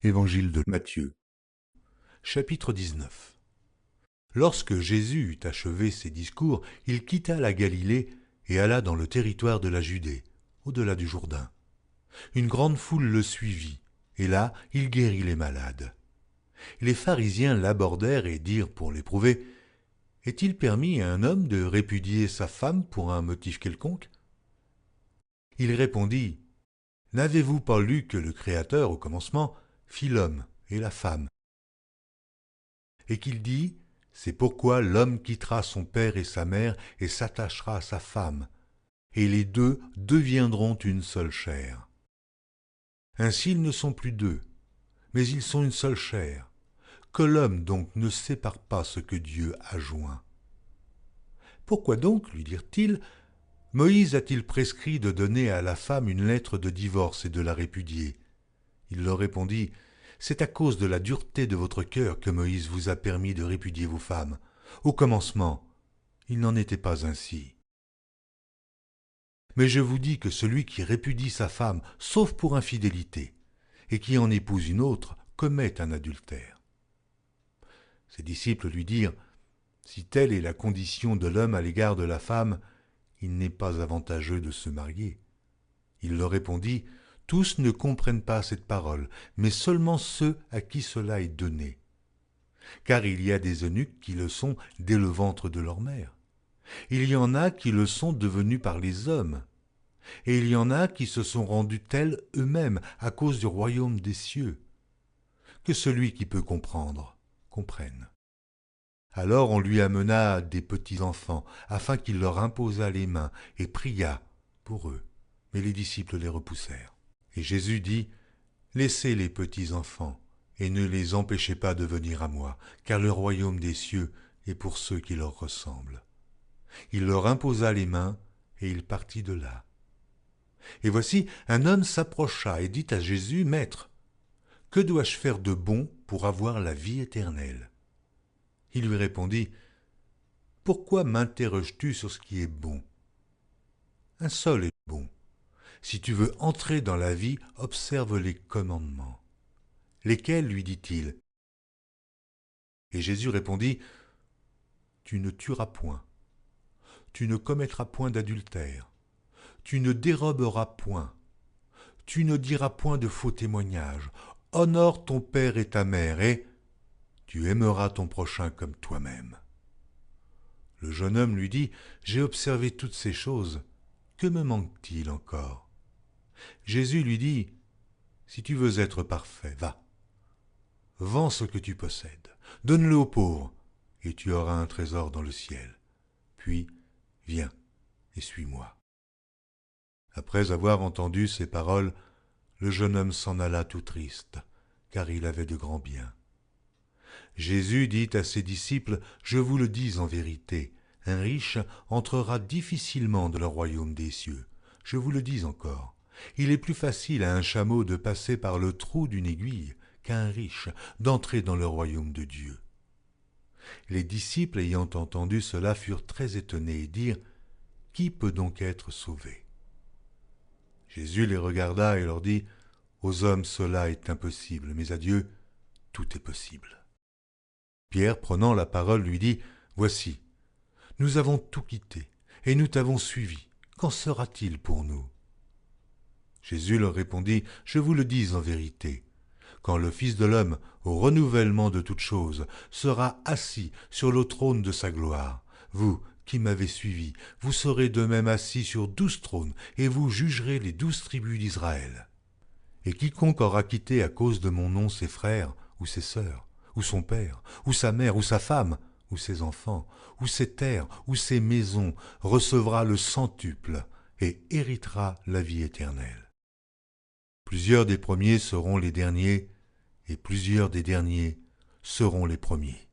Évangile de Matthieu, chapitre 19. Lorsque Jésus eut achevé ses discours, il quitta la Galilée et alla dans le territoire de la Judée, au-delà du Jourdain. Une grande foule le suivit, et là il guérit les malades. Les pharisiens l'abordèrent et dirent pour l'éprouver, « Est-il permis à un homme de répudier sa femme pour un motif quelconque ?» Il répondit, « N'avez-vous pas lu que le Créateur, au commencement, fit l'homme et la femme, et qu'il dit, c'est pourquoi l'homme quittera son père et sa mère et s'attachera à sa femme, et les deux deviendront une seule chair. Ainsi ils ne sont plus deux, mais ils sont une seule chair. Que l'homme donc ne sépare pas ce que Dieu a joint. Pourquoi donc, lui dirent-ils, Moïse a-t-il prescrit de donner à la femme une lettre de divorce et de la répudier? Il leur répondit, c'est à cause de la dureté de votre cœur que Moïse vous a permis de répudier vos femmes. Au commencement, il n'en était pas ainsi. Mais je vous dis que celui qui répudie sa femme, sauf pour infidélité, et qui en épouse une autre, commet un adultère. Ses disciples lui dirent, si telle est la condition de l'homme à l'égard de la femme, il n'est pas avantageux de se marier. Il leur répondit, tous ne comprennent pas cette parole, mais seulement ceux à qui cela est donné. Car il y a des eunuques qui le sont dès le ventre de leur mère. Il y en a qui le sont devenus par les hommes. Et il y en a qui se sont rendus tels eux-mêmes à cause du royaume des cieux. Que celui qui peut comprendre, comprenne. Alors on lui amena des petits-enfants, afin qu'il leur imposât les mains et pria pour eux. Mais les disciples les repoussèrent. Et Jésus dit, « Laissez les petits-enfants, et ne les empêchez pas de venir à moi, car le royaume des cieux est pour ceux qui leur ressemblent. » Il leur imposa les mains, et il partit de là. Et voici, un homme s'approcha et dit à Jésus, « Maître, que dois-je faire de bon pour avoir la vie éternelle ?» Il lui répondit, « Pourquoi m'interroges-tu sur ce qui est bon? Un seul est bon. Si tu veux entrer dans la vie, observe les commandements. » Lesquels, lui dit-il? Et Jésus répondit, « Tu ne tueras point, tu ne commettras point d'adultère, tu ne déroberas point, tu ne diras point de faux témoignages, honore ton père et ta mère, et tu aimeras ton prochain comme toi-même. » Le jeune homme lui dit, « J'ai observé toutes ces choses, que me manque-t-il encore ?» Jésus lui dit, « Si tu veux être parfait, va. Vends ce que tu possèdes, donne-le aux pauvres, et tu auras un trésor dans le ciel. Puis, viens et suis-moi. » Après avoir entendu ces paroles, le jeune homme s'en alla tout triste, car il avait de grands biens. Jésus dit à ses disciples, « Je vous le dis en vérité, un riche entrera difficilement dans le royaume des cieux. Je vous le dis encore, il est plus facile à un chameau de passer par le trou d'une aiguille qu'à un riche d'entrer dans le royaume de Dieu. » Les disciples ayant entendu cela furent très étonnés et dirent, « Qui peut donc être sauvé ?» Jésus les regarda et leur dit, « Aux hommes cela est impossible, mais à Dieu tout est possible. » Pierre, prenant la parole, lui dit, « Voici, nous avons tout quitté, et nous t'avons suivi. Qu'en sera-t-il pour nous ?» Jésus leur répondit, « Je vous le dis en vérité, quand le Fils de l'homme, au renouvellement de toutes choses, sera assis sur le trône de sa gloire, vous qui m'avez suivi, vous serez de même assis sur 12 trônes, et vous jugerez les 12 tribus d'Israël. Et quiconque aura quitté à cause de mon nom ses frères ou ses sœurs, ou son père, ou sa mère, ou sa femme, ou ses enfants, ou ses terres, ou ses maisons, recevra le centuple et héritera la vie éternelle. Plusieurs des premiers seront les derniers, et plusieurs des derniers seront les premiers. »